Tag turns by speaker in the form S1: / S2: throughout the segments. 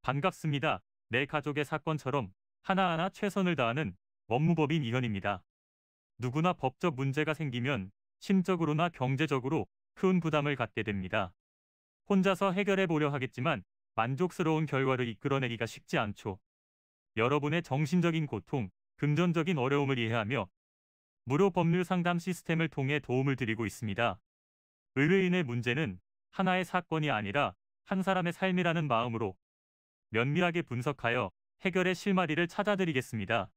S1: 반갑습니다. 내 가족의 사건처럼 하나하나 최선을 다하는 법무법인 이현입니다. 누구나 법적 문제가 생기면 심적으로나 경제적으로 큰 부담을 갖게 됩니다. 혼자서 해결해 보려 하겠지만 만족스러운 결과를 이끌어내기가 쉽지 않죠. 여러분의 정신적인 고통, 금전적인 어려움을 이해하며 무료 법률 상담 시스템을 통해 도움을 드리고 있습니다. 의뢰인의 문제는 하나의 사건이 아니라 한 사람의 삶이라는 마음으로 면밀하게 분석하여 해결의 실마리를 찾아드리겠습니다.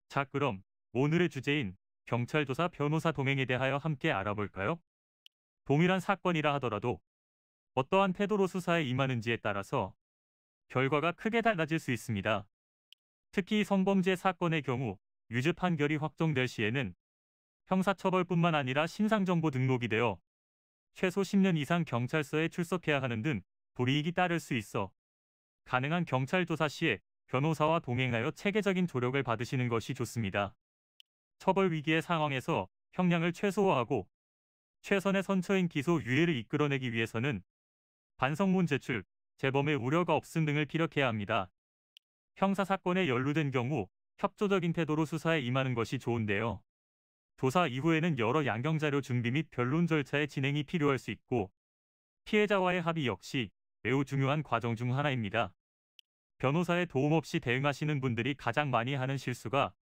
S1: 자, 그럼 오늘의 주제인 경찰 조사 변호사 동행에 대하여 함께 알아볼까요? 동일한 사건이라 하더라도 어떠한 태도로 수사에 임하는지에 따라서 결과가 크게 달라질 수 있습니다. 특히 성범죄 사건의 경우 유죄 판결이 확정될 시에는 형사처벌뿐만 아니라 신상정보 등록이 되어 최소 10년 이상 경찰서에 출석해야 하는 등 불이익이 따를 수 있어 가능한 경찰 조사 시에 변호사와 동행하여 체계적인 조력을 받으시는 것이 좋습니다. 처벌 위기의 상황에서 형량을 최소화하고 최선의 선처인 기소 유예를 이끌어내기 위해서는 반성문 제출, 재범의 우려가 없음 등을 피력해야 합니다. 형사사건에 연루된 경우 협조적인 태도로 수사에 임하는 것이 좋은데요. 조사 이후에는 여러 양형자료 준비 및 변론 절차의 진행이 필요할 수 있고 피해자와의 합의 역시 매우 중요한 과정 중 하나입니다. 변호사의 도움 없이 대응하시는 분들이 가장 많이 하는 실수가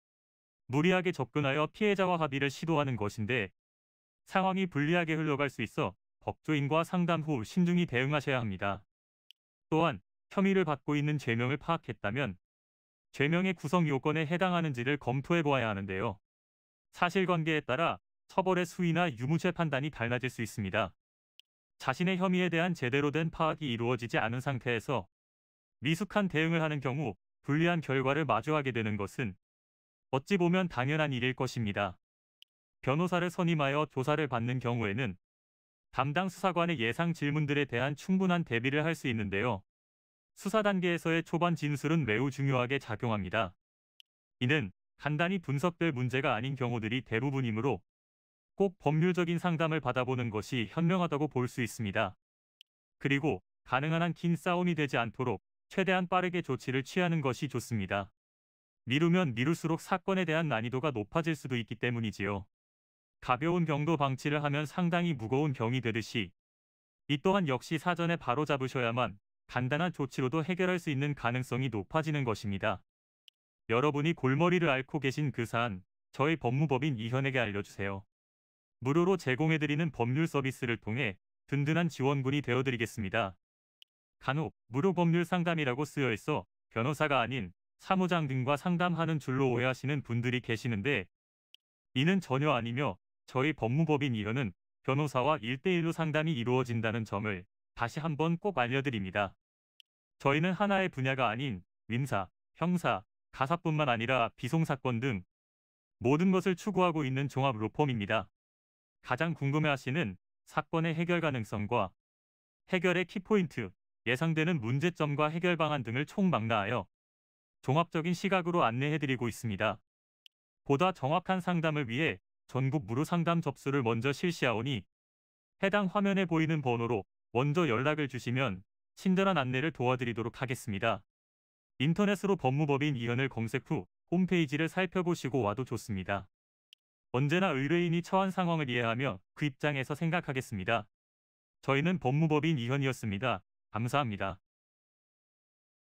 S1: 무리하게 접근하여 피해자와 합의를 시도하는 것인데 상황이 불리하게 흘러갈 수 있어 법조인과 상담 후 신중히 대응하셔야 합니다. 또한 혐의를 받고 있는 죄명을 파악했다면 죄명의 구성 요건에 해당하는지를 검토해 보아야 하는데요. 사실관계에 따라 처벌의 수위나 유무죄 판단이 달라질 수 있습니다. 자신의 혐의에 대한 제대로 된 파악이 이루어지지 않은 상태에서 미숙한 대응을 하는 경우 불리한 결과를 마주하게 되는 것은 어찌 보면 당연한 일일 것입니다. 변호사를 선임하여 조사를 받는 경우에는 담당 수사관의 예상 질문들에 대한 충분한 대비를 할 수 있는데요. 수사 단계에서의 초반 진술은 매우 중요하게 작용합니다. 이는 간단히 분석될 문제가 아닌 경우들이 대부분이므로 꼭 법률적인 상담을 받아보는 것이 현명하다고 볼 수 있습니다. 그리고 가능한 한 긴 싸움이 되지 않도록 최대한 빠르게 조치를 취하는 것이 좋습니다. 미루면 미룰수록 사건에 대한 난이도가 높아질 수도 있기 때문이지요. 가벼운 병도 방치를 하면 상당히 무거운 병이 되듯이 이 또한 역시 사전에 바로잡으셔야만 간단한 조치로도 해결할 수 있는 가능성이 높아지는 것입니다. 여러분이 골머리를 앓고 계신 그 사안, 저희 법무법인 이현에게 알려주세요. 무료로 제공해드리는 법률 서비스를 통해 든든한 지원군이 되어드리겠습니다. 간혹 무료 법률 상담이라고 쓰여 있어 변호사가 아닌 사무장 등과 상담하는 줄로 오해하시는 분들이 계시는데 이는 전혀 아니며 저희 법무법인 이현은 변호사와 1대1로 상담이 이루어진다는 점을 다시 한번 꼭 알려드립니다. 저희는 하나의 분야가 아닌 민사, 형사, 가사뿐만 아니라 비송사건 등 모든 것을 추구하고 있는 종합 로펌입니다. 가장 궁금해하시는 사건의 해결 가능성과 해결의 키포인트, 예상되는 문제점과 해결 방안 등을 총망라하여 종합적인 시각으로 안내해드리고 있습니다. 보다 정확한 상담을 위해 전국 무료 상담 접수를 먼저 실시하오니 해당 화면에 보이는 번호로 먼저 연락을 주시면 친절한 안내를 도와드리도록 하겠습니다. 인터넷으로 법무법인 이현을 검색 후 홈페이지를 살펴보시고 와도 좋습니다. 언제나 의뢰인이 처한 상황을 이해하며 그 입장에서 생각하겠습니다. 저희는 법무법인 이현이었습니다. 감사합니다.